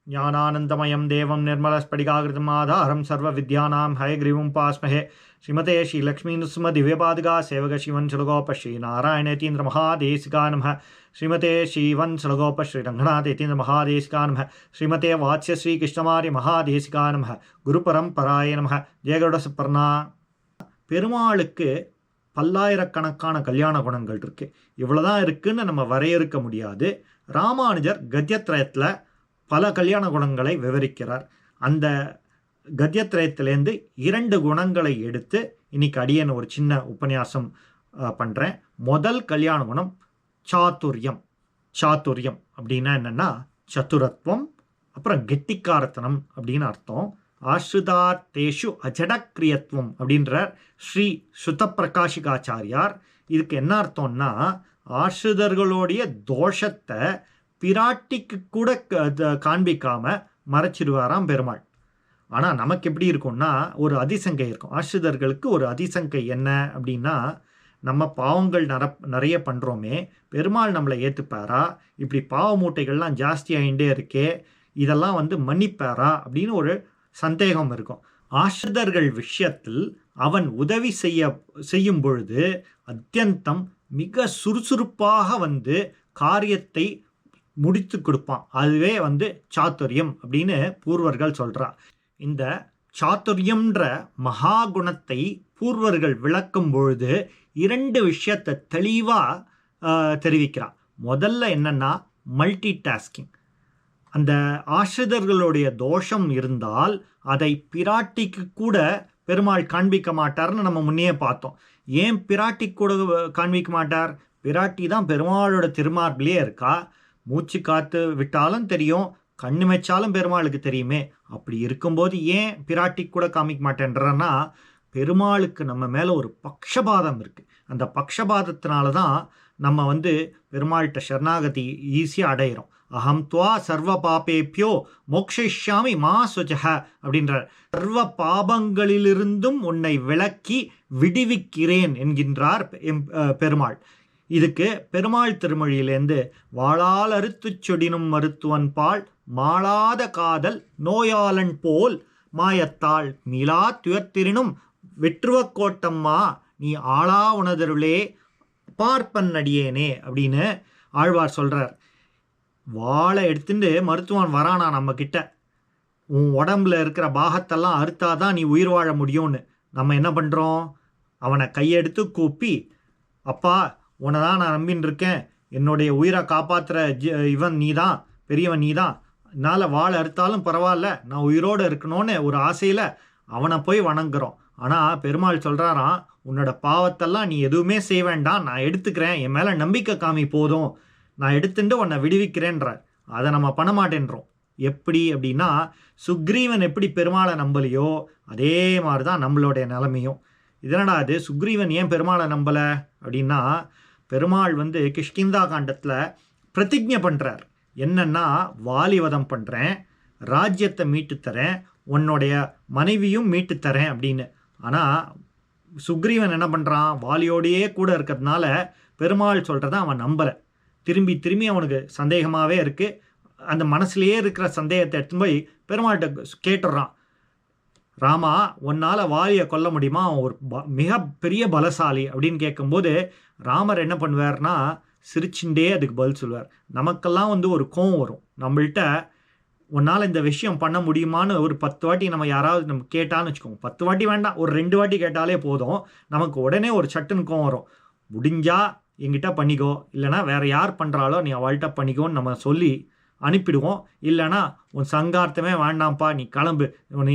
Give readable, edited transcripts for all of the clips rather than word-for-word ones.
ஞானானந்தமயம் தேவம் நிர்மலஸ்படிகாகிருதம் ஆதாரம் சர்வ வித்யானாம் ஹயக்ரீவம் பாஸ்மஹே ஸ்ரீமதே ஸ்ரீ லக்ஷ்மீ நுஸ்ம திவ்யபாதுகா சேவக சிவன் சுலகோப ஸ்ரீ நாராயணேதீந்திர மகாதேசிகா நமः ஸ்ரீமதே ஸ்ரீவன் சுலகோப ஸ்ரீ ரங்கநாதேதீந்திர மகாதேசிகா நமः ஸ்ரீமதே வாத்ஸ்ய ஸ்ரீ கிருஷ்ணமாரி மகாதேசிகா நமः குரு பரம்பராய நமः ஜெயகருட சுப்பர்ணா. பெருமாளுக்கு பல்லாயிரக்கணக்கான கல்யாண குணங்கள் இருக்குது. இவ்வளோதான் இருக்குன்னு நம்ம வரையறுக்க முடியாது. ராமானுஜர் கத்தியத்ரயத்தில் பல கல்யாண குணங்களை விவரிக்கிறார். அந்த கத்தியத்ரயத்திலேருந்து 2 குணங்களை எடுத்து இன்னைக்கு அடியேன் ஒரு சின்ன உபன்யாசம் பண்ணுறேன். முதல் கல்யாண குணம் சாத்துரியம். சாத்துரியம் அப்படின்னா என்னென்னா சத்துரத்துவம், அப்புறம் கெட்டிக்காரத்தனம் அப்படின்னு அர்த்தம். ஆஸ்ருதார்த்தேஷு அஜடக்கிரியத்துவம் அப்படின்றார் ஸ்ரீ சுதப்பிரகாஷிகாச்சாரியார். இதுக்கு என்ன அர்த்தம்னா ஆஸ்ருதர்களுடைய தோஷத்தை பிராட்டிக்கு கூட காண்பிக்காம மறைச்சிடுவாராம் பெருமாள். ஆனால் நமக்கு எப்படி இருக்கும்னா ஒரு அதிசங்கை இருக்கும். ஆஸ்ருதர்களுக்கு ஒரு அதிசங்கை என்ன அப்படின்னா, நம்ம பாவங்கள் நிறைய பண்ணுறோமே, பெருமாள் நம்மளை ஏற்றுப்பாரா, இப்படி பாவ மூட்டைகள்லாம் ஜாஸ்தி ஆகிட்டே இருக்கே, இதெல்லாம் மன்னிப்பாரா அப்படின்னு ஒரு சந்தேகம் இருக்கும். ஆஸ்ருதர்கள் விஷயத்தில் அவன் உதவி செய்யும் பொழுது அத்தியந்தம் மிக சுறுசுறுப்பாக காரியத்தை முடித்து கொடுப்பான். அதுவே சாத்துரியம் அப்படின்னு பூர்வர்கள் சொல்றா. இந்த சாத்துரியம்ன்ற மகாகுணத்தை பூர்வர்கள் விளக்கும் பொழுது 2 விஷயத்தை தெளிவாக தெரிவிக்கிறான். முதல்ல என்னன்னா மல்டி டாஸ்கிங். அந்த ஆசிரியர்களுடைய தோஷம் இருந்தால் அதை பிராட்டிக்கு கூட பெருமாள் காண்பிக்க மாட்டார்னு நம்ம முன்னே பார்த்தோம். ஏன் பிராட்டி கூட காண்பிக்க மாட்டார்? பிராட்டி தான் பெருமாளோட திருமார்பிலே இருக்கா. மூச்சு காத்து விட்டாலும் தெரியும், கண்ணு வச்சாலும் பெருமாளுக்கு தெரியுமே. அப்படி இருக்கும்போது ஏன் பிராட்டி கூட காமிக்க மாட்டேன்றன்னா, பெருமாளுக்கு நம்ம மேலே ஒரு பக்ஷபாதம் இருக்குது. அந்த பக்ஷபாதத்தினால தான் நம்ம பெருமாள்கிட்ட சரணாகதி ஈஸியாக அடையிறோம். அகம் துவா சர்வ பாபேபியோ மோக்ஷிஷ்யாமி மா சுஜஹ அப்படின்றார். சர்வ பாபங்களிலிருந்தும் உன்னை விலக்கி விடுவிக்கிறேன் என்கின்றார் பெருமாள். இதுக்கு பெருமாள் திருமொழியிலேருந்து வாளால் அறுத்து சொடினும் மருத்துவன் பால் மாளாத காதல் நோயாளன் போல் மாயத்தாள் மீளா துயர்த்திரினும் வெற்றுவ கோட்டம்மா நீ ஆளா உணதருளே பார்ப்பன் அடியேனே அப்படின்னு ஆழ்வார் சொல்கிறார். வாழை எடுத்துட்டு மருத்துவன் வரானா நம்ம கிட்ட, உன் உடம்புல இருக்கிற பாகத்தெல்லாம் அறுத்தாதான் நீ உயிர் வாழ முடியும்னு. நம்ம என்ன பண்ணுறோம்? அவனை கையெடுத்து கூப்பி, அப்பா உன்னை தான் நான் நம்பின்னு இருக்கேன், என்னுடைய உயிரை காப்பாற்றுற இவன் நீ தான், பெரியவன் நீ தான், என்னால் வாழை அறுத்தாலும் பரவாயில்ல, நான் உயிரோடு இருக்கணும்னு ஒரு ஆசையில் அவனை போய் வணங்குறோம். ஆனால் பெருமாள் சொல்கிறாராம், உன்னோட பாவத்தெல்லாம் நீ எதுவுமே செய்ய வேண்டாம், நான் எடுத்துக்கிறேன், என் மேலே நம்பிக்கை காமி போதும், நான் எடுத்துட்டு உன்னை விடுவிக்கிறேன்றார். அதை நம்ம பண்ண மாட்டேன்றோம். எப்படி அப்படின்னா, சுக்ரீவன் எப்படி பெருமாளை நம்பலையோ அதே மாதிரி தான் நம்மளுடைய நிலைமையும். இதனடா அது சுக்ரீவன் ஏன் பெருமாளை நம்பலை அப்படின்னா, பெருமாள் கிஷ்கிந்தா காண்டத்தில் பிரதிஜ்ஞை பண்ணுறார். என்னன்னா, வாலிவதம் பண்ணுறேன், ராஜ்யத்தை மீட்டுத்தரேன், உன்னுடைய மனைவியும் மீட்டுத்தரேன் அப்படின்னு. ஆனால் சுக்ரீவன் என்ன பண்ணுறான்? வாலியோடையே கூட இருக்கிறதுனால பெருமாள் சொல்கிறத அவன் நம்பலை. திரும்பி திரும்பி அவனுக்கு சந்தேகமாகவே இருக்குது. அந்த மனசுலேயே இருக்கிற சந்தேகத்தை எடுத்து போய் பெருமாள்கிட்ட கேட்டுடுறான். ராமா, உன்னால் வாலியை கொல்ல முடியுமா? அவன் ஒரு மிக பெரிய பலசாலி அப்படின்னு கேட்கும்போது ராமர் என்ன பண்ணுவார்னா, சிரிச்சுண்டே அதுக்கு பதில் சொல்வார். நமக்கெல்லாம் ஒரு கோவம் வரும். நம்மள்கிட்ட உன்னால் இந்த விஷயம் பண்ண முடியுமான்னு ஒரு 10 வாட்டி நம்ம யாராவது நம்ம கேட்டான்னு வச்சுக்கோங்க. 10 வாட்டி வேண்டாம், ஒரு 2 வாட்டி கேட்டாலே போதும், நமக்கு உடனே ஒரு சட்டுன்னு கோவம் வரும். முடிஞ்சா என்கிட்ட பண்ணிக்கோ, இல்லைனா வேறு யார் பண்ணுறாலோ நீ அவள்கிட்ட பண்ணிக்கோன்னு நம்ம சொல்லி அனுப்பிடுவோம். இல்லைனா உன் சங்கார்த்தமே வேண்டாம்ப்பா, நீ கிளம்பு, நீ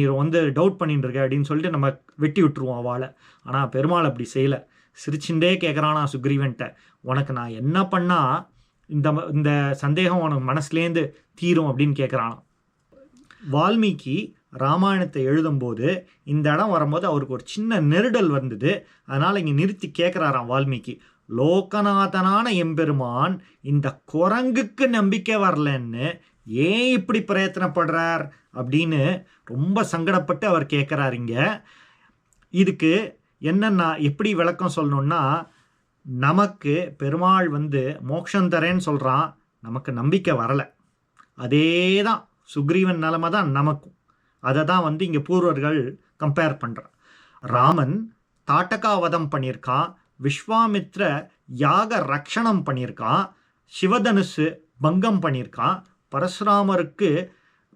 டவுட் பண்ணிட்டு இருக்க அப்படின்னு சொல்லிட்டு நம்ம வெட்டி விட்டுருவோம் அவளை. ஆனால் பெருமாள் அப்படி செய்யலை. சிரிச்சுட்டே கேட்குறானா சுக்ரீவன்ட்ட, உனக்கு நான் என்ன பண்ணால் இந்த சந்தேகம் உனக்கு மனசுலேருந்து தீரும் அப்படின்னு கேட்குறானா. வால்மீகி ராமாயணத்தை எழுதும்போது இந்த இடம் வரும்போது அவருக்கு ஒரு சின்ன நெருடல் வந்தது. அதனால் இங்கே நிறுத்தி கேட்குறாராம் வால்மீகி, லோகநாதனான எம்பெருமான் இந்த குரங்குக்கு நம்பிக்கை வரலன்னு ஏன் இப்படி பிரயத்தனப்படுறார் அப்படின்னு ரொம்ப சங்கடப்பட்டு அவர் கேட்குறார். இங்கே இதுக்கு என்னன்னா எப்படி விளக்கம் சொல்லணுன்னா, நமக்கு பெருமாள் மோட்சம் தரேன்னு சொல்கிறான், நமக்கு நம்பிக்கை வரலை. அதே தான் சுக்ரீவன் நிலைமை தான் நமக்கும். அதை தான் வந்து இங்கே பூர்வர்கள் கம்பேர் பண்ணுறான். ராமன் தாட்டகாவதம் பண்ணியிருக்கான், விஸ்வாமித்ர யாக ரக்ஷணம் பண்ணியிருக்கான், சிவதனுசு பங்கம் பண்ணியிருக்கான்,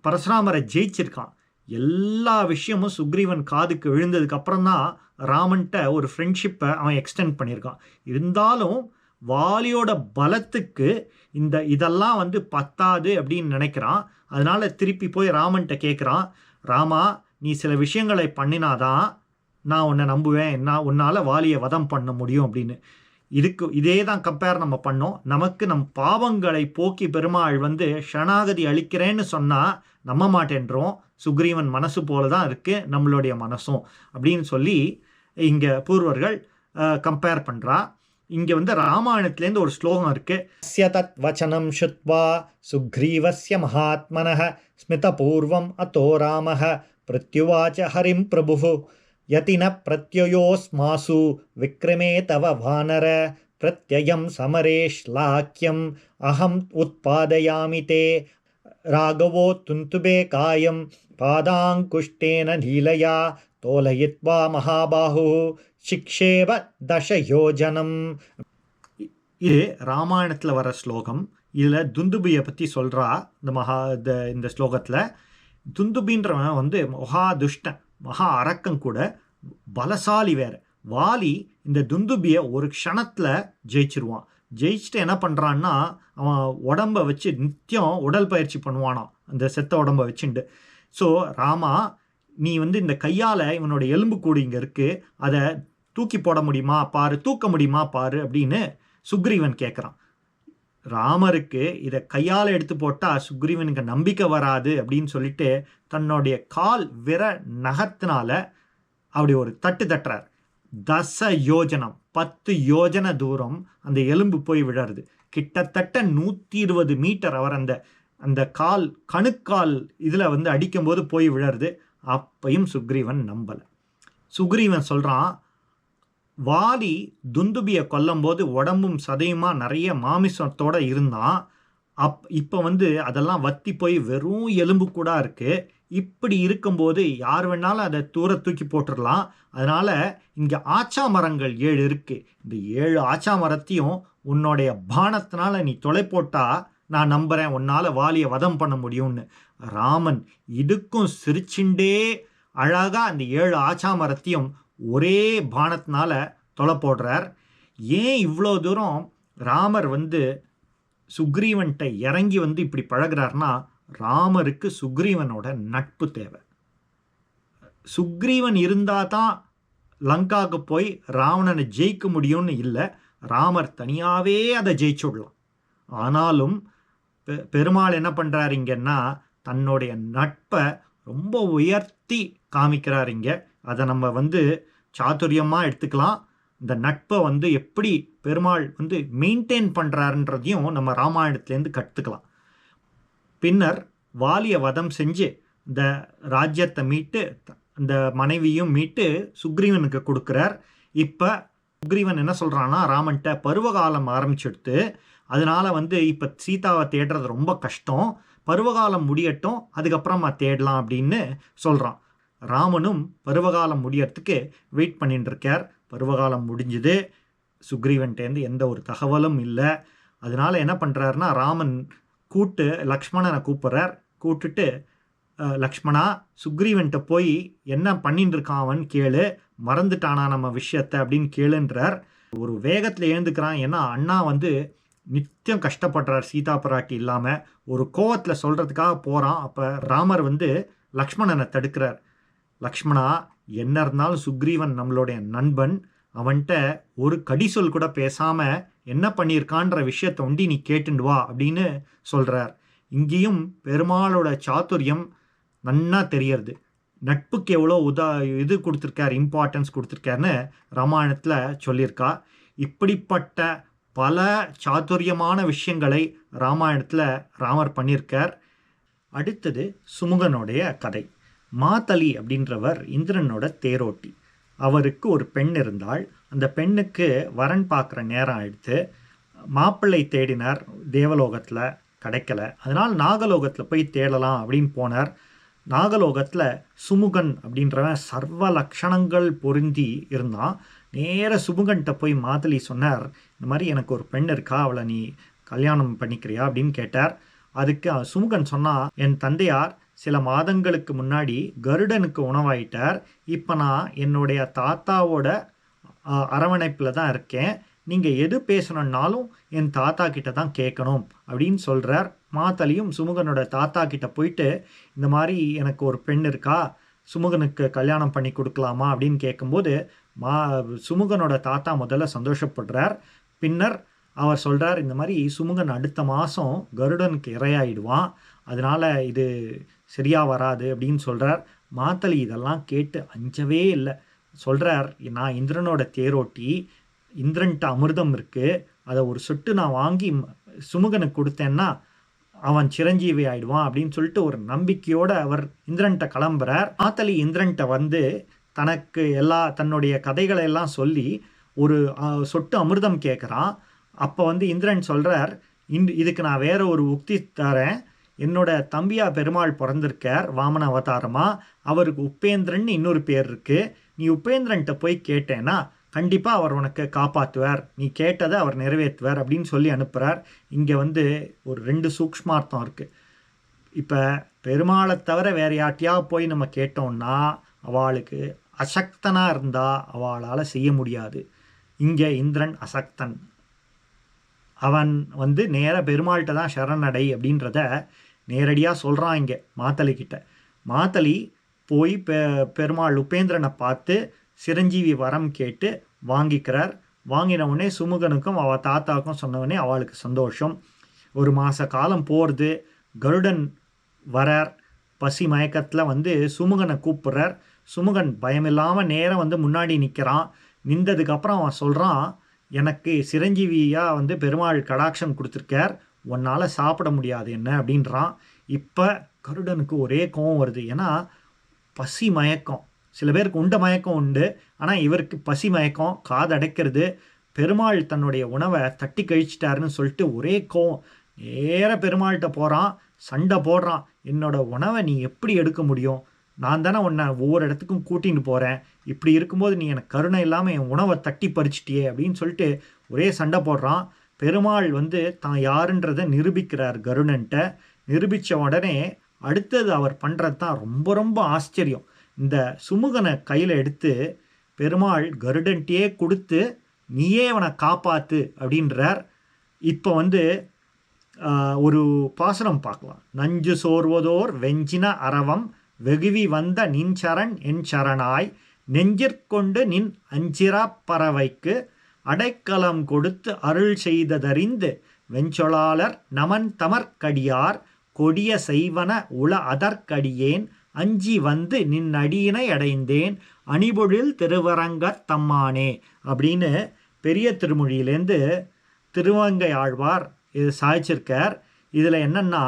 பரசுராமரை ஜெயிச்சிருக்கான். எல்லா விஷயமும் சுக்ரீவன் காதுக்கு விழுந்ததுக்கு அப்புறம் தான் ராமன்கிட்ட ஒரு ஃப்ரெண்ட்ஷிப்பை அவன் எக்ஸ்டெண்ட் பண்ணியிருக்கான். இருந்தாலும் வாலியோட பலத்துக்கு இதெல்லாம் வந்து பத்தாது அப்படின்னு நினைக்கிறான். அதனால திருப்பி போய் ராமன்கிட்ட கேட்குறான், ராமா நீ சில விஷயங்களை பண்ணினாதான் நான் உன்னை நம்புவேன், உன்னால் வாலியை வதம் பண்ண முடியும் அப்படின்னு. இதே தான் கம்பேர் நம்ம பண்ணோம். நமக்கு நம் பாவங்களை போக்கி பெருமாள் வந்து ஷரணாகதி அளிக்கிறேன்னு சொன்னால் நம்ப மாட்டேன்றோம். சுக்ரீவன் மனசு போல தான் இருக்குது நம்மளுடைய மனசும் அப்படின்னு சொல்லி இங்கே பூர்வர்கள் கம்பேர் பண்ணுறா. இங்கே வந்து ராமாயணத்துலேருந்து ஒரு ஸ்லோகம் இருக்குது. தத் வச்சனம் சுத்வா சுக்ரீவஸ்ய மகாத்மனः ஸ்மிதபூர்வம் அதோ ராமः பிரத்யுவாச்ச ஹரிம் பிரபு யதின பிரத்யயோஸ்மாசு விக்ரமே தவ வானர பிரத்யயம் சமரே ஸ்லாக்கியம் அகம் உத்பாதயாமி தே ராகவோ துந்துபே காயம் பாதாங்குஷ்டேன நீலயா தோலயித்வா மகாபாஹு சிக்ஷேவ தசயோஜனம். இது ராமாயணத்தில் வர ஸ்லோகம். இதில் துந்துபியை பற்றி சொல்கிறா இந்த ஸ்லோகத்தில். துந்துபின்றவன் வந்து மகா துஷ்டன், மகா அரக்கம் கூட, பலசாலி வேறு. வாலி இந்த துந்துபியை ஒரு க்ஷணத்தில் ஜெயிச்சிருவான். ஜெயிச்சுட்டு என்ன பண்ணுறான்னா, அவன் உடம்பை வச்சு நித்தியம் உடல் பயிற்சி பண்ணுவானான், அந்த செத்த உடம்பை வச்சுண்டு. ஸோ ராமா நீ வந்து இந்த கையால் இவனோட எலும்பு கூடு இங்கே இருக்குது, அதை தூக்கி போட முடியுமா பாரு, தூக்க முடியுமா பாரு அப்படின்னு சுக்ரீவன் கேட்குறான். ராமருக்கு இதை கையால் எடுத்து போட்டால் சுக்ரீவனுக்கு நம்பிக்கை வராது அப்படின்னு சொல்லிட்டு தன்னுடைய கால் நகத்தினால அப்படி ஒரு தட்டுறார். 10 யோஜனம் 10 யோஜன தூரம் அந்த எலும்பு போய் விழருது. கிட்டத்தட்ட 120 மீட்டர் அவர் அந்த கால் கணுக்கால் இதில் வந்து அடிக்கும்போது போய் விழருது. அப்பையும் சுக்ரீவன் நம்பலை. சுக்ரீவன் சொல்கிறான், வாலி துந்துபியை கொல்லும்போது உடம்பும் சதையுமா நிறைய மாமிசத்தோடு இருந்தான். இப்போ வந்து அதெல்லாம் வத்தி போய் வெறும் எலும்பு கூட இருக்குது. இப்படி இருக்கும்போது யார் வேணாலும் அதை தூக்கி போட்டுடலாம். அதனால் இங்கே ஆச்சா மரங்கள் 7 இருக்குது. இந்த 7 ஆச்சா மரத்தையும் உன்னுடைய பானத்தினால நீ தொலை போட்டால் நான் நம்புகிறேன் உன்னால் வாலியை வதம் பண்ண முடியும்னு. ராமன் இதுக்கும் சிரிச்சுண்டே அழகாக அந்த 7 ஆச்சா மரத்தையும் ஒரே பானத்தினால தொலை போடுறார். ஏன் இவ்வளோ தூரம் ராமர் வந்து சுக்ரீவன்கிட்ட இறங்கி வந்து இப்படி பழகிறார்னா, ராமருக்கு சுக்ரீவனோட நட்பு தேவை. சுக்ரீவன் இருந்தால் தான் லங்காவுக்கு போய் ராவணனை ஜெயிக்க முடியும்னு இல்லை, ராமர் தனியாகவே அதை ஜெயிச்சுடலாம். ஆனாலும் பெருமாள் என்ன பண்ணுறாரு இங்கன்னா, தன்னுடைய நட்பை ரொம்ப உயர்த்தி காமிக்கிறார் இங்கே. அதை நம்ம வந்து சாதுரியமாக எடுத்துக்கலாம். இந்த நட்பை வந்து எப்படி பெருமாள் வந்து மெயின்டைன் பண்ணுறாருன்றதையும் நம்ம ராமாயணத்துலேருந்து கற்றுக்கலாம். பின்னர் வாலியை வதம் செஞ்சு இந்த ராஜ்யத்தை மீட்டு அந்த மனைவியும் மீட்டு சுக்ரீவனுக்கு கொடுக்குறார். இப்போ சுக்ரீவன் என்ன சொல்கிறான்னா, ராமன்கிட்ட பருவகாலம் ஆரம்பிச்சுடுத்து, அதனால் வந்து இப்போ சீதாவை தேடுறது ரொம்ப கஷ்டம், பருவகாலம் முடியட்டும் அதுக்கப்புறமா தேடலாம் அப்படின்னு சொல்கிறான். ராமனும் பருவகாலம் முடியறதுக்கு வெயிட் பண்ணிட்டு இருக்கார். பருவகாலம் முடிஞ்சுது, சுக்ரீவன்ட்டேருந்து எந்த ஒரு தகவலும் இல்லை. அதனால் என்ன பண்ணுறாருனா, ராமன் லக்ஷ்மணனை கூப்பிட்றார். கூப்பிட்டுட்டு, லக்ஷ்மணா சுக்ரீவன்ட்ட போய் என்ன பண்ணிட்டு இருக்கான் அவன் கேளு, மறந்துட்டானா நம்ம விஷயத்தை அப்படின்னு கேளுன்றார். ஒரு வேகத்தில் எழுந்துக்கிறான். ஏன்னா அண்ணா வந்து நித்தியம் கஷ்டப்படுறார் சீதா பிராட்டி இல்லாமல். ஒரு கோவத்தில் சொல்கிறதுக்காக போகிறான். அப்போ ராமர் வந்து லக்ஷ்மணனை தடுக்கிறார். லக்ஷ்மணா, என்ன இருந்தாலும் சுக்ரீவன் நம்மளுடைய நண்பன், அவன்கிட்ட ஒரு கடிசொல் கூட பேசாமல் என்ன பண்ணியிருக்கான்ற விஷயத்தை ஒண்டி நீ கேட்டுண்டு வா அப்படின்னு சொல்கிறார். இங்கேயும் பெருமாளோட சாதுரியம் நன்னா தெரியறது. நட்புக்கு எவ்வளோ இது கொடுத்துருக்கார், இம்பார்ட்டன்ஸ் கொடுத்துருக்காருன்னு ராமாயணத்தில் சொல்லியிருக்கா. இப்படிப்பட்ட பல சாதுரியமான விஷயங்களை ராமாயணத்தில் ராமர் பண்ணியிருக்கார். அடுத்தது சுமுகனுடைய கதை. மாதலி அப்படின்றவர் இந்திரனோட தேரோட்டி. அவருக்கு ஒரு பெண் இருந்தாள். அந்த பெண்ணுக்கு வரன் பார்க்குற நேரம் ஆயிடுத்து. மாப்பிள்ளை தேடினார் தேவலோகத்தில். கிடைக்கல. அதனால் நாகலோகத்தில் போய் தேடலாம் அப்படின்னு போனார். நாகலோகத்தில் சுமுகன் அப்படின்றவன் சர்வ லக்ஷணங்கள் பொருந்தி இருந்தான். நேர சுமுகன்கிட்ட போய் மாதலி சொன்னார், இந்த மாதிரி எனக்கு ஒரு பெண் இருக்கா, அவளை நீ கல்யாணம் பண்ணிக்கிறியா அப்படின்னு கேட்டார். அதுக்கு சுமுகன் சொன்னால், என் தந்தையார் சில மாதங்களுக்கு முன்னாடி கருடனுக்கு உணவாயிட்டார். இப்போ நான் என்னுடைய தாத்தாவோட அரவணைப்பில் தான் இருக்கேன். நீங்கள் எது பேசணுன்னாலும் என் தாத்தா கிட்ட தான் கேட்கணும் அப்படின்னு சொல்கிறார். மாத்தலியும் சுமுகனோட தாத்தா கிட்ட போயிட்டு, இந்த மாதிரி எனக்கு ஒரு பெண் இருக்கா, சுமுகனுக்கு கல்யாணம் பண்ணி கொடுக்கலாமா அப்படின்னு கேட்கும்போது சுமுகனோட தாத்தா முதல்ல சந்தோஷப்படுறார். பின்னர் அவர் சொல்கிறார், இந்த மாதிரி சுமுகன் அடுத்த மாதம் கருடனுக்கு இரையாயிடுவான், அதனால் இது சரியாக வராது அப்படின்னு சொல்கிறார். மாத்தலி இதெல்லாம் கேட்டு அஞ்சவே இல்லை. சொல்கிறார், நான் இந்திரனோட தேரோட்டி, இந்திரன்ட்ட அமிர்தம் இருக்குது, அதை ஒரு சொட்டு நான் வாங்கி சுமுகனுக்கு கொடுத்தேன்னா அவன் சிரஞ்சீவி ஆயிடுவான் அப்படின்னு சொல்லிட்டு ஒரு நம்பிக்கையோடு அவர் இந்திரன்ட்ட கிளம்புறார். மாத்தலி இந்திரன்ட்ட வந்து தனக்கு தன்னுடைய கதைகளை எல்லாம் சொல்லி ஒரு சொட்டு அமிர்தம் கேட்குறான். அப்போ வந்து இந்திரன் சொல்கிறார், இதுக்கு நான் வேற ஒரு உக்தி தரேன். என்னோட தம்பியா பெருமாள் பிறந்திருக்கார் வாமன அவதாரமாக, அவருக்கு உப்பேந்திரன் இன்னொரு பேர் இருக்குது. நீ உப்பேந்திரன்ட்ட போய் கேட்டேன்னா கண்டிப்பாக அவர் உனக்கு காப்பாற்றுவார், நீ கேட்டதை அவர் நிறைவேற்றுவார் அப்படின்னு சொல்லி அனுப்புகிறார். இங்கே வந்து ஒரு 2 சூக்ஷ்மார்த்தம் இருக்குது. இப்போ பெருமாளை தவிர வேறு யார்ட்டையா போய் நம்ம கேட்டோம்னா அவளுக்கு அசக்தனாக இருந்தால் அவளால் செய்ய முடியாது. இங்கே இந்திரன் அசக்தன், அவன் வந்து நேராக பெருமாள்கிட்ட தான் சரணடை அப்படின்றத நேரடியாக சொல்கிறான் இங்கே மாத்தலிக்கிட்ட. மாத்தலி போய் பெருமாள் உபேந்திரனை பார்த்து சிரஞ்சீவி வரம் கேட்டு வாங்கிக்கிறார். வாங்கினவுடனே சுமுகனுக்கும் அவள் தாத்தாவுக்கும் சொன்னவொடனே அவளுக்கு சந்தோஷம். ஒரு மாத காலம் போகிறது. கருடன் வரார். பசி மயக்கத்தில் வந்து சுமுகனை கூப்பிட்றார். சுமுகன் பயமில்லாமல் நேரம் வந்து முன்னாடி நிற்கிறான். நின்றதுக்கப்புறம் அவன் சொல்கிறான், எனக்கு சிரஞ்சீவியாக வந்து பெருமாள் கடாட்சம் கொடுத்துருக்கார், உன்னால் சாப்பிட முடியாது என்ன அப்படின்றான். இப்போ கருடனுக்கு ஒரே கோவம் வருது. ஏன்னா பசி மயக்கம், சில பேருக்கு உண்ட மயக்கம் உண்டு, ஆனால் இவருக்கு பசி மயக்கம், காதடைக்கிறது. பெருமாள் தன்னுடைய உணவை தட்டி கழிச்சிட்டாருன்னு சொல்லிட்டு ஒரே கோவம். நேர பெருமாள்கிட்ட போகிறான், சண்டை போடுறான். என்னோட உணவை நீ எப்படி எடுக்க முடியும், நான் தானே உன்னை ஒவ்வொரு இடத்துக்கும் கூட்டின்னு போகிறேன், இப்படி இருக்கும்போது நீ எனக்கு கருணை இல்லாமல் என் உணவை தட்டி பறிச்சிட்டியே அப்படின்னு சொல்லிட்டு ஒரே சண்டை போடுறான். பெருமாள் வந்து தான் யாருன்றதை நிரூபிக்கிறார் கருடன்ட்ட. நிரூபித்த உடனே அடுத்தது அவர் பண்ணுறது தான் ரொம்ப ரொம்ப ஆச்சரியம். இந்த சுமுகனை கையில் எடுத்து பெருமாள் கருடன்ட்டே கொடுத்து, நீயே அவனை காப்பாற்று அப்படின்றார். இப்போ வந்து ஒரு பாசுரம் பார்க்கலாம். நஞ்சு சோர்வதோர் வெஞ்சின அரவம் வெகுவி வந்த நின் சரண் என் சரணாய், நெஞ்சிற்கொண்டு நின் அஞ்சிரா பறவைக்கு அடைக்கலம் கொடுத்து அருள் செய்ததறிந்து வெஞ்சொலாளர் நமன் தமர்கடியார் கொடிய செய்வன உள அதற்கடியேன் அஞ்சி வந்து நின் அடியினை அடைந்தேன் அணிபொழில் திருவரங்கத் தம்மானே அப்படின்னு பெரிய திருமொழியிலேருந்து திருவங்கை ஆழ்வார் இது சாய்ச்சிருக்கார். இதில் என்னன்னா,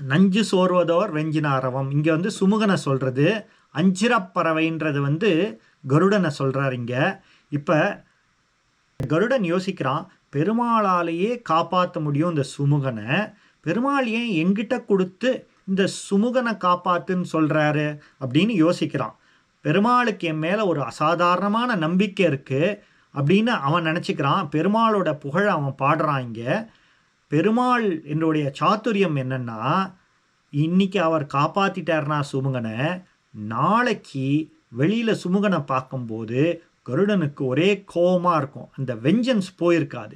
நஞ்சு சோர்வதோர் வெஞ்சினாரவம் இங்கே வந்து சுமுகனை சொல்கிறது, அஞ்சிரப்பறவைன்றது வந்து கருடனை சொல்கிறார் இங்கே. இப்போ கருடன் யோசிக்கிறான், பெருமாளாலேயே காப்பாற்ற முடியும் இந்த சுமுகனை, பெருமாள் ஏன் எங்கிட்ட கொடுத்து இந்த சுமுகனை காப்பாத்துன்னு சொல்கிறாரு அப்படின்னு யோசிக்கிறான். பெருமாளுக்கு என் மேலே ஒரு அசாதாரணமான நம்பிக்கை இருக்குது அப்படின்னு அவன் நினச்சிக்கிறான். பெருமாளோட புகழை அவன் பாடுறான். இங்கே பெருமாள் என்னுடைய சாத்துரியம் என்னென்னா, இன்னைக்கு அவர் காப்பாற்றிட்டார்னா சுமுகனை, நாளைக்கு வெளியில் சுமுகனை பார்க்கும்போது கருடனுக்கு ஒரே கோபமாக இருக்கும், அந்த வெஞ்சன்ஸ் போயிருக்காது.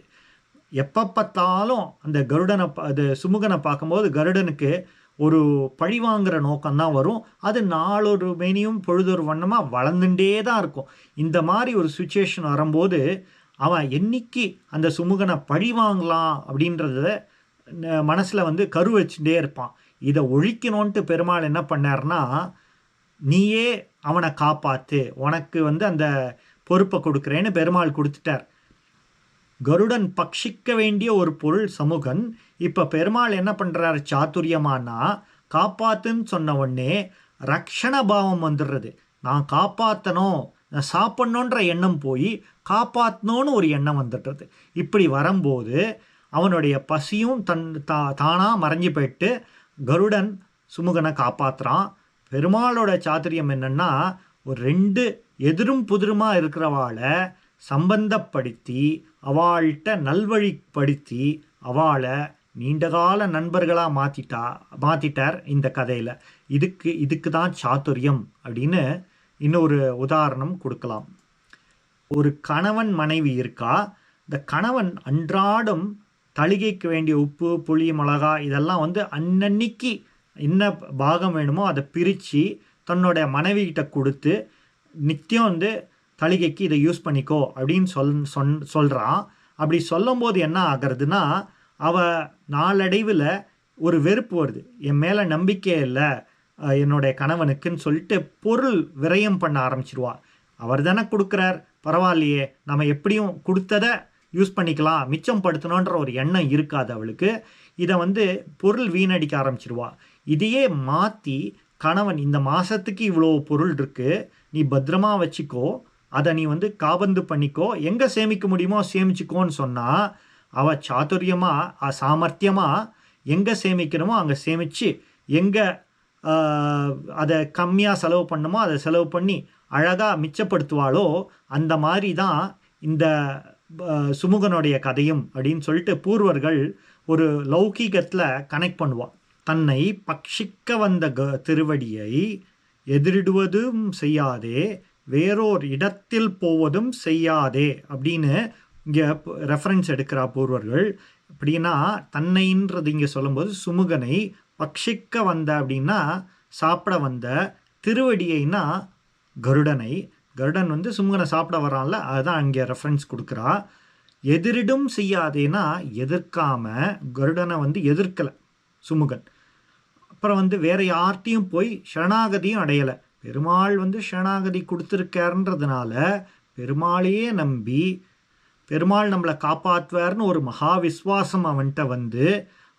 எப்போ பார்த்தாலும் அந்த கருடனை அது சுமுகனை பார்க்கும்போது கருடனுக்கு ஒரு பழிவாங்கிற நோக்கம்தான் வரும். அது நாளொரு மேனியும் பொழுதொரு வண்ணமாக வளர்ந்துட்டே தான் இருக்கும். இந்த மாதிரி ஒரு சுச்சுவேஷன் வரும்போது அவன் என்னைக்கு அந்த சுமுகனை பழி வாங்கலாம் அப்படின்றத மனசில் வந்து கரு வச்சுட்டே இருப்பான். இதை ஒழிக்கணுன்ட்டு பெருமாள் என்ன பண்ணார்னா, நீயே அவனை காப்பாற்று, உனக்கு வந்து அந்த பொறுப்பை கொடுக்குறேன்னு பெருமாள் கொடுத்துட்டார். கருடன் பட்சிக்க வேண்டிய ஒரு பொருள் சமூகன். இப்போ பெருமாள் என்ன பண்ணுறாரு சாத்துரியமானா, காப்பாத்துன்னு சொன்ன உடனே ரக்ஷண பாவம் வந்துடுறது. நான் காப்பாற்றணும், நான் சாப்பிட்ணுன்ற எண்ணம் போய் காப்பாற்றணுன்னு ஒரு எண்ணம் வந்துடுறது. இப்படி வரும்போது அவனுடைய பசியும் தானாக மறைஞ்சு போயிட்டு கருடன் சுமுகனை காப்பாற்றுறான். பெருமாளோட சாதுரியம் என்னென்னா, ஒரு 2 எதிரும் புதிருமாக இருக்கிறவாளை சம்பந்தப்படுத்தி அவள்கிட்ட நல்வழிப்படுத்தி அவளை நீண்டகால நண்பர்களாக மாற்றிட்டார் இந்த கதையில். இதுக்கு தான் சாதுரியம் அப்படின்னு இன்னொரு உதாரணம் கொடுக்கலாம். ஒரு கணவன் மனைவி இருக்கா. இந்த கணவன் அன்றாடம் தளிகைக்கு வேண்டிய உப்பு, புளி, மிளகா இதெல்லாம் அன்னன்னைக்கு என்ன பாகம் வேணுமோ அதை பிரித்து தன்னோட மனைவிகிட்ட கொடுத்து நித்தியம் தளிகைக்கு இதை யூஸ் பண்ணிக்கோ அப்படின்னு சொல்கிறான். அப்படி சொல்லும்போது என்ன ஆகிறதுனா, அவள் நாளடைவில் ஒரு வெறுப்பு வருது. என் மேலே நம்பிக்கை இல்லை என்னுடைய கணவனுக்குன்னு சொல்லிட்டு பொருள் விரயம் பண்ண ஆரம்பிச்சிடுவா. அவர் தானே கொடுக்குறார், பரவாயில்லையே, நம்ம எப்படியும் கொடுத்ததை யூஸ் பண்ணிக்கலாம், மிச்சம் படுத்தணுன்ற ஒரு எண்ணம் இருக்காது அவளுக்கு. இதை பொருள் வீணடிக்க ஆரம்பிச்சிடுவா. இதையே மாற்றி கணவன், இந்த மாதத்துக்கு இவ்வளோ பொருள் இருக்குது, நீ பத்திரமா வச்சுக்கோ, அதை நீ காபந்து பண்ணிக்கோ, எங்கே சேமிக்க முடியுமோ சேமிச்சுக்கோன்னு சொன்னால் அவள் சாதுரியமாக சாமர்த்தியமாக எங்கே சேமிக்கணுமோ அங்கே சேமித்து, எங்கே அதை கம்மியாக செலவு பண்ணுமோ அதை செலவு பண்ணி அழகாக மிச்சப்படுத்துவாளோ அந்த மாதிரி தான் இந்த சுமுகனுடைய கதையும் அப்படின்னு சொல்லிட்டு பூர்வர்கள் ஒரு லௌகீகத்தில் கனெக்ட் பண்ணுவாள். தன்னை பட்சிக்க வந்த திருவடியை எதிரிடுவதும் செய்யாதே, வேறோர் இடத்தில் போவதும் செய்யாதே அப்படின்னு இங்கே ரெஃபரன்ஸ் எடுக்கிறா பூர்வர்கள். அப்படின்னா தன்னைன்றது இங்கே சொல்லும்போது சுமுகனை பட்சிக்க வந்த அப்படின்னா சாப்பிட வந்த, திருவடியைனா கருடனை, கருடன் சுமுகனை சாப்பிட வரான்ல, அதுதான் அங்கே ரெஃபரன்ஸ் கொடுக்குறா. எதிரிடும் செய்யாதேனா எதிர்க்காமல் கருடனை எதிர்க்கலை சுமுகன். அப்புறம் வேற யார்ட்டையும் போய் சரணாகதியும் அடையலை. பெருமாள் சரணாகதி கொடுத்துருக்காருன்றதுனால பெருமாளையே நம்பி பெருமாள் நம்மளை காப்பாற்றுவார்னு ஒரு மகா விஸ்வாசம் அவன்கிட்ட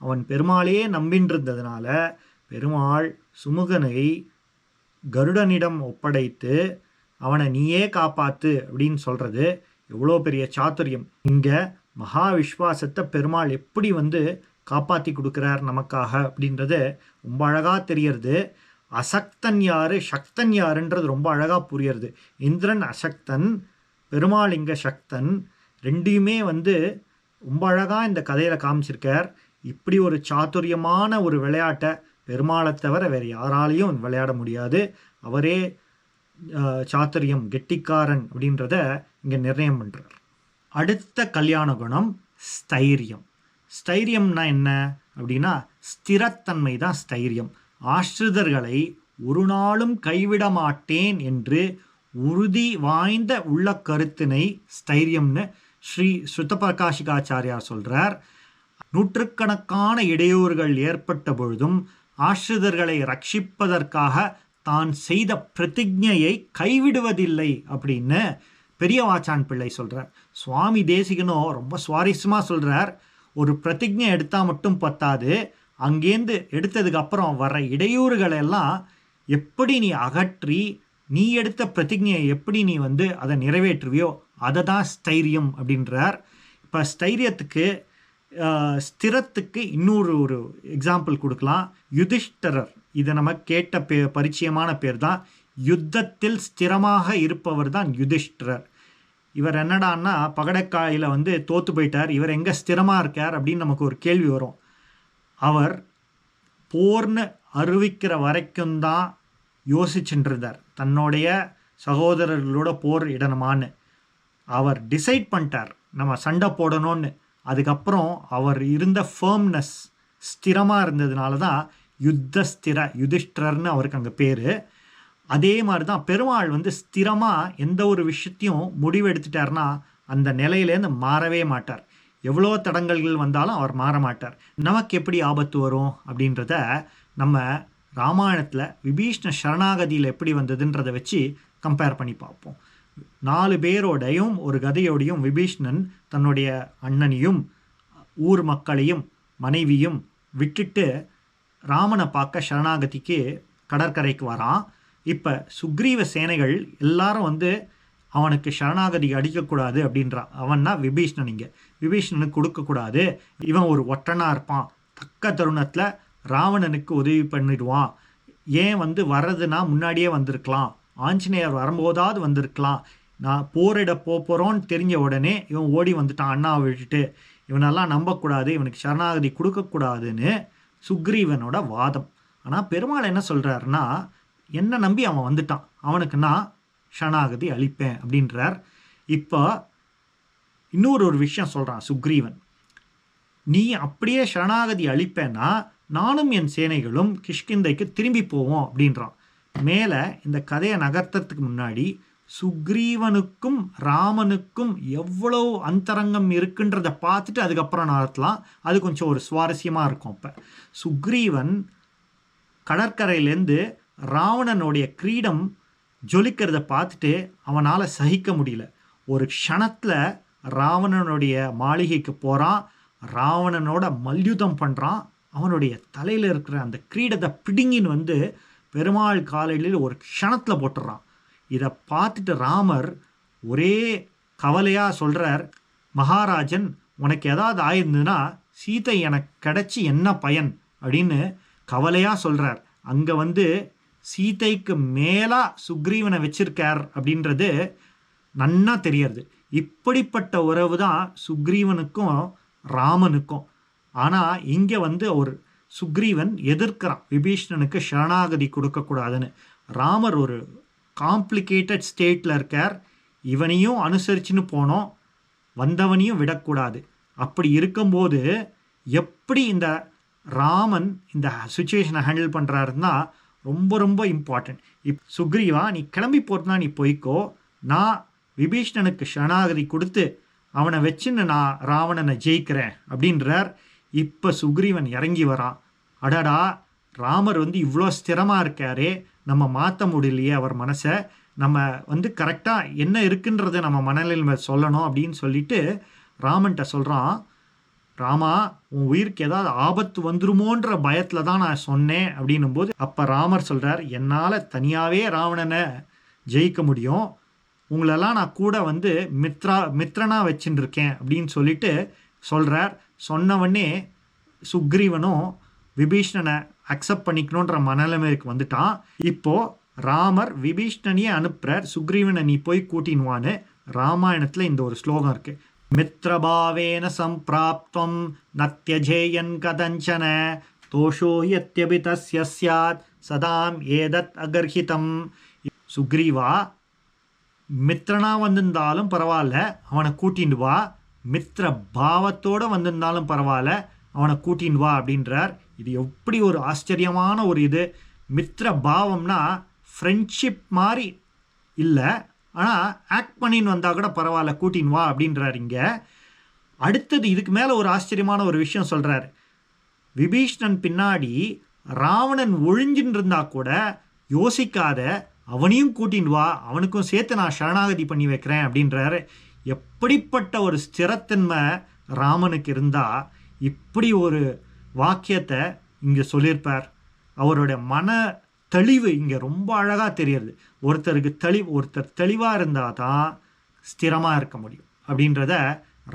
அவன் பெருமாளையே நம்பின்றிருந்ததுனால பெருமாள் சுமுகனை கருடனிடம் ஒப்படைத்து அவனை நீயே காப்பாற்று அப்படின்னு சொல்கிறது எவ்வளோ பெரிய சாதுரியம். இங்கே மகா விஸ்வாசத்தை பெருமாள் எப்படி காப்பாற்றி கொடுக்குறார் நமக்காக அப்படின்றது ரொம்ப அழகாக தெரியறது. அசக்தன் யார், சக்தன் யாருன்றது ரொம்ப அழகாக புரியறது. இந்திரன் அசக்தன், பெருமாள் இங்கே சக்தன், ரெண்டையுமே ரொம்ப அழகாக இந்த கதையில் காமிச்சிருக்கார். இப்படி ஒரு சாதுரியமான ஒரு விளையாட்டை பெருமாளை தவிர வேறு யாராலையும் விளையாட முடியாது. அவரே சாதுரியம், கெட்டிக்காரன் அப்படின்றத இங்கே நிர்ணயம் பண்ணுறார். அடுத்த கல்யாண குணம் ஸ்தைரியம். ஸ்தைரியம்னா என்ன அப்படின்னா ஸ்திரத்தன்மை தான் ஸ்தைரியம். ஆஸ்ரிதர்களை ஒரு நாளும் கைவிட மாட்டேன் என்று உறுதி வாய்ந்த உள்ள கருத்தினை ஸ்தைரியம்னு ஸ்ரீ ஸ்ருதபிரகாஷிகாச்சாரியார் சொல்கிறார். நூற்றுக்கணக்கான இடையூறுகள் ஏற்பட்ட பொழுதும் ஆஸ்ரிதர்களை ரட்சிப்பதற்காக தான் செய்த பிரதிஜையை கைவிடுவதில்லை அப்படின்னு பெரிய வாச்சான் பிள்ளை சொல்கிறார். சுவாமி தேசிகனும் ரொம்ப சுவாரஸ்யமாக சொல்கிறார், ஒரு பிரதிஜை எடுத்தால் மட்டும் பத்தாது, அங்கேருந்து எடுத்ததுக்கு அப்புறம் வர இடையூறுகளை எல்லாம் எப்படி நீ அகற்றி நீ எடுத்த பிரதிஜையை எப்படி நீ அதை நிறைவேற்றுவியோ அதை தான் ஸ்தைரியம் அப்படின்றார். இப்போ ஸ்தைரியத்துக்கு ஸ்திரத்துக்கு இன்னொரு ஒரு எக்ஸாம்பிள் கொடுக்கலாம். யுதிஷ்டரர், இதை நம்ம கேட்ட பரிச்சயமான பேர் தான். யுத்தத்தில் ஸ்திரமாக இருப்பவர் தான் யுதிஷ்டரர். இவர் என்னடான்னா பகடக்காயில் தோற்று போயிட்டார், இவர் எங்கே ஸ்திரமாக இருக்கார் அப்படின்னு நமக்கு ஒரு கேள்வி வரும். அவர் போர்னு அறிவிக்கிற வரைக்கும் தான் யோசிச்சுட்டு இருந்தார் தன்னுடைய சகோதரர்களோட போர் இடணுமான்னு. அவர் டிசைட் பண்ணிட்டார் நம்ம சண்டை போடணும்னு. அதுக்கப்புறம் அவர் இருந்த ஃபேர்ம்னஸ், ஸ்திரமாக இருந்ததுனால தான் யுதிஷ்டரர்னு அவருக்கு அங்கே பேர். அதே மாதிரி தான் பெருமாள் ஸ்திரமாக எந்த ஒரு விஷயத்தையும் முடிவெடுத்துட்டார்னா அந்த நிலையிலேருந்து மாறவே மாட்டார். எவ்வளோ தடங்கல்கள் வந்தாலும் அவர் மாற மாட்டார். நமக்கு எப்படி ஆபத்து வரும் அப்படின்றத நம்ம ராமாயணத்தில் விபீஷ்ண சரணாகதியில் எப்படி வந்ததுன்றதை வச்சு கம்பேர் பண்ணி பார்ப்போம். 4 பேரோடையும் ஒரு கதையோடையும் விபீஷ்ணன் தன்னுடைய அண்ணனையும் ஊர் மக்களையும் மனைவியும் விட்டுட்டு ராமனை பார்க்க சரணாகதிக்கு கடற்கரைக்கு வரான். இப்போ சுக்ரீவ சேனைகள் எல்லாரும் அவனுக்கு சரணாகதி அடிக்கக்கூடாது அப்படின்றான். அவன்னா விபீஷ்ணன். இங்கே விபீஷ்ணனுக்கு கொடுக்கக்கூடாது, இவன் ஒரு ஒற்றனாக இருப்பான், தக்க தருணத்தில் ராவணனுக்கு உதவி பண்ணிடுவான், ஏன் வர்றதுன்னா முன்னாடியே வந்திருக்கலாம், ஆஞ்சநேயர் வரும்போதாவது வந்திருக்கலாம், நான் போரிட போகிறோன்னு தெரிஞ்ச உடனே இவன் ஓடி வந்துட்டான் அண்ணாவை விட்டுட்டு, இவனெல்லாம் நம்பக்கூடாது, இவனுக்கு சரணாகதி கொடுக்கக்கூடாதுன்னு சுக்ரீவனோட வாதம். ஆனால் பெருமாள் என்ன சொல்கிறாருன்னா, என்னை நம்பி அவன் வந்துட்டான், அவனுக்கு நான் சரணாகதி அளிப்பேன் அப்படின்றார். இப்போ இன்னொரு விஷயம் சொல்கிறான் சுக்ரீவன், நீ அப்படியே சரணாகதி அளிப்பேன்னா நானும் என் சேனைகளும் கிஷ்கிந்தைக்கு திரும்பி போவோம் அப்படின்றான். மேலே இந்த கதையை நகர்த்துறதுக்கு முன்னாடி சுக்ரீவனுக்கும் ராமனுக்கும் எவ்வளோ அந்தரங்கம் இருக்குன்றதை பார்த்துட்டு அதுக்கப்புறம் நடத்தலாம். அது கொஞ்சம் ஒரு சுவாரஸ்யமாக இருக்கும். இப்போ சுக்ரீவன் கடற்கரையிலேருந்து ராவணனுடைய கிரீடம் ஜொலிக்கிறத பார்த்துட்டு அவனால் சகிக்க முடியல. ஒரு க்ஷணத்தில் ராவணனுடைய மாளிகைக்கு போகிறான், ராவணனோட மல்யுத்தம் பண்ணுறான், அவனுடைய தலையில் இருக்கிற அந்த கிரீடத்தை பிடுங்கின்னு பெருமாள் காலையில் ஒரு க்ஷணத்தில் போட்டுடுறான். இதை பார்த்துட்டு ராமர் ஒரே கவலையாக சொல்கிறார், மகாராஜன் உனக்கு ஏதாவது ஆயிருந்ததுன்னா சீதை எனக்கு கிடச்சி என்ன பயன் அப்படின்னு கவலையாக சொல்கிறார். அங்கே சீதைக்கு மேலாக சுக்ரீவனை வச்சிருக்கார் அப்படின்றது நன்னா தெரியறது. இப்படிப்பட்ட உறவு தான் சுக்ரீவனுக்கும் ராமனுக்கும். ஆனால் இங்கே ஒரு சுக்ரீவன் எதிர்க்கிறான் விபீஷ்ணனுக்கு சரணாகதி கொடுக்கக்கூடாதுன்னு. ராமர் ஒரு காம்ப்ளிகேட்டட் ஸ்டேட்டில் இருக்கார், இவனையும் அனுசரிச்சுன்னு போனோம், வந்தவனையும் விடக்கூடாது. அப்படி இருக்கும்போது எப்படி இந்த ராமன் இந்த சுச்சுவேஷனை ஹேண்டில் பண்ணுறாருன்னா ரொம்ப ரொம்ப இம்பார்ட்டன்ட். சுக்ரீவா நீ கிளம்பி போகிறதுனா நீ போய்க்கோ, நான் விபீஷ்ணனுக்கு சரணாகதி கொடுத்து அவனை வச்சுன்னு நான் ராவணனை ஜெயிக்கிறேன் அப்படின்றார். இப்போ சுக்ரீவன் இறங்கி வரான். அடடா, ராமர் இவ்வளோ ஸ்திரமாக இருக்காரே, நம்ம மாற்ற முடியலையே அவர் மனசை, நம்ம கரெக்டாக என்ன இருக்குன்றதை நம்ம மனநிலையில் சொல்லணும் அப்படின்னு சொல்லிட்டு ராமன்கிட்ட சொல்கிறான். ராமா, உன் உயிருக்கு ஏதாவது ஆபத்து வந்துருமோன்ற பயத்தில் தான் நான் சொன்னேன் அப்படின்னும்போது அப்போ ராமர் சொல்கிறார், என்னால் தனியாகவே ராவணனை ஜெயிக்க முடியும், உங்களெல்லாம் நான் கூட மித்ரனாக வச்சுட்டுருக்கேன் அப்படின்னு சொல்லிட்டு சொல்கிறார். சொன்னவொடனே சுக்ரீவனும் விபீஷ்ணனை அக்செப்ட் பண்ணிக்கணுன்ற மனநிலைமைக்கு வந்துட்டான். இப்போது ராமர் விபீஷ்ணனையே அனுப்புகிறார், சுக்ரீவனை நீ போய் கூட்டின்வான்னு. ராமாயணத்தில் இந்த ஒரு ஸ்லோகம் இருக்குது, மித்ரபாவேன சம்பிராப்துவம் நத்யஜேயன் கதஞ்சன தோஷோ யத்யபி தஸ்ய ஸ்யாத் சதாம் ஏதத் அகர்ஹிதம். சுக்ரீவா, மித்ரனா வந்திருந்தாலும் பரவாயில்ல அவனை கூட்டின்னு வா, மித்ர பாவத்தோடு வந்திருந்தாலும் பரவாயில்ல அவனை கூட்டின்னு வா அப்படின்றார். இது எப்படி ஒரு ஆச்சரியமான ஒரு இது. மித்ர பாவம்னா ஃப்ரெண்ட்ஷிப் மாதிரி இல்லை, ஆனால் ஆக்ட் பண்ணின்னு வந்தால் கூட பரவாயில்ல கூட்டின்னு வா அப்படின்றார். இங்கே அடுத்தது இதுக்கு மேலே ஒரு ஆச்சரியமான ஒரு விஷயம் சொல்கிறார். விபீஷ்ணன் பின்னாடி ராவணன் ஒழிஞ்சின்னு இருந்தால் கூட யோசிக்காத அவனையும் கூட்டின்னு வா, அவனுக்கும் சேர்த்து நான் சரணாகதி பண்ணி வைக்கிறேன் அப்படின்றாரு. எப்படிப்பட்ட ஒரு ஸ்திரத்தன்மை ராமனுக்கு இருந்தால் இப்படி ஒரு வாக்கியத்தை இங்கே சொல்லியிருப்பார். அவருடைய மன தெளிவு இங்கே ரொம்ப அழகாக தெரியுது. ஒருத்தர் தெளிவாக இருந்தால் தான் ஸ்திரமாக இருக்க முடியும் அப்படின்றத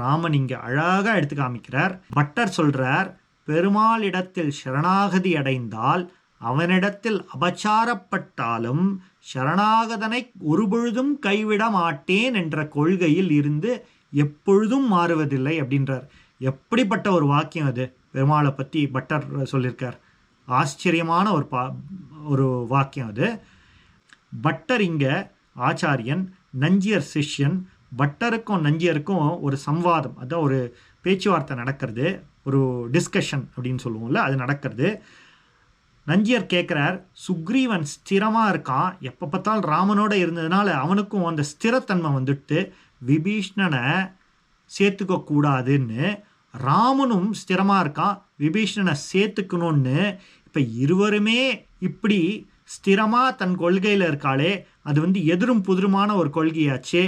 ராமன் இங்கே அழகாக எடுத்து காமிக்கிறார். பட்டர் சொல்கிறார், பெருமாளிடத்தில் சரணாகதி அடைந்தால் அவனிடத்தில் அபச்சாரப்பட்டாலும் சரணாகதனை ஒருபொழுதும் கைவிட மாட்டேன் என்ற கொள்கையில் இருந்து எப்பொழுதும் மாறுவதில்லை அப்படின்றார். எப்படிப்பட்ட ஒரு வாக்கியம் அது, பெருமாளை பற்றி பட்டர் சொல்லியிருக்கார். ஆச்சரியமான ஒரு வாக்கியம் அது. பட்டர் இங்கே ஆச்சாரியன், நஞ்சியர் சிஷ்யன். பட்டருக்கும் நஞ்சியருக்கும் ஒரு சம்வாதம், அதான் ஒரு பேச்சுவார்த்தை நடக்கிறது, ஒரு டிஸ்கஷன் அப்படின்னு சொல்லுவோம்ல, அது நடக்கிறது. நஞ்சியர் கேட்குறார், சுக்ரீவன் ஸ்திரமாக இருக்கான், எப்போ பார்த்தாலும் ராமனோட இருந்ததுனால அவனுக்கும் அந்த ஸ்திரத்தன்மை வந்துட்டு விபீஷ்ணனை சேர்த்துக்க கூடாதுன்னு, ராமனும் ஸ்திரமாக இருக்கான் விபீஷ்ணனை சேர்த்துக்கணும்னு. இப்போ இருவருமே இப்படி ஸ்திரமாக தன் கொள்கையில் இருக்காளே, அது எதிரும் புதிருமான ஒரு கொள்கையாச்சே,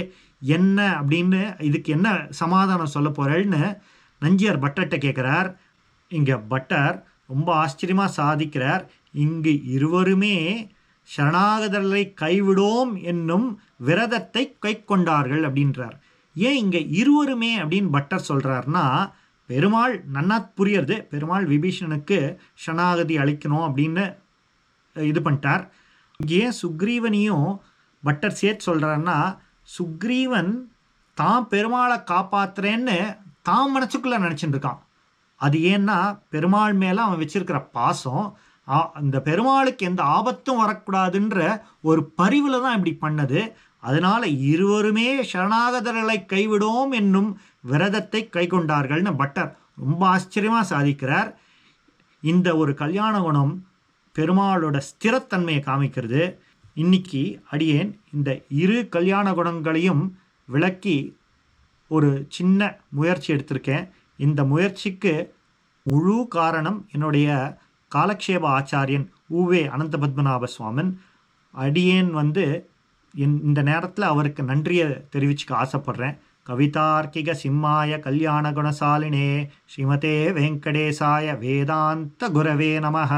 என்ன அப்படின்னு இதுக்கு என்ன சமாதானம் சொல்ல போகிறேன்னு நஞ்சியார் பட்டர்கிட்ட கேட்குறார். இங்கே பட்டர் ரொம்ப ஆச்சரியமாக சாதிக்கிறார். இங்கு இருவருமே சரணாகதர்களை கைவிடோம் என்னும் விரதத்தை கை கொண்டார்கள் அப்படின்றார். ஏன் இங்கே இருவருமே அப்படின்னு பட்டர் சொல்கிறாருன்னா, பெருமாள் நன்னா புரியறது, பெருமாள் விபீஷணனுக்கு சரணாகதி அளிக்கணும் அப்படின்னு இது பண்ணிட்டார். ஏன் சுக்ரீவனையும் பட்டர் சேர்த்து சொல்கிறாருன்னா, சுக்ரீவன் தான் பெருமாளை காப்பாற்றுறேன்னு தான் மனசுக்குள்ளே நினச்சிட்டு இருக்கான். அது ஏன்னா பெருமாள் மேலே அவன் வச்சிருக்கிற பாசம், அந்த பெருமாளுக்கு எந்த ஆபத்தும் வரக்கூடாதுன்ற ஒரு பரிவில் தான் இப்படி பண்ணது. அதனால் இருவருமே சரணாகதர்களை கைவிடோம் என்னும் விரதத்தை கை கொண்டார்கள்னு பட்டர் ரொம்ப ஆச்சரியமாக சாதிக்கிறார். இந்த ஒரு கல்யாண குணம் பெருமாளோட ஸ்திரத்தன்மையை காமிக்கிறது. இன்னைக்கு அடியேன் இந்த இரு கல்யாண குணங்களையும் விளக்கி ஒரு சின்ன முயற்சி எடுத்திருக்கேன். இந்த முயற்சிக்கு முழு காரணம் என்னுடைய காலக்ஷேப ஆச்சாரியன் ஊவே அனந்த பத்மநாப சுவாமன். அடியேன் இந்த நேரத்தில் அவருக்கு நன்றியை தெரிவிச்சுக்க ஆசைப்படுறேன். கவிதார்க்கிக சிம்மாய கல்யாண குணசாலினே ஸ்ரீமதே வெங்கடேசாய வேதாந்த குரவே நமஹ.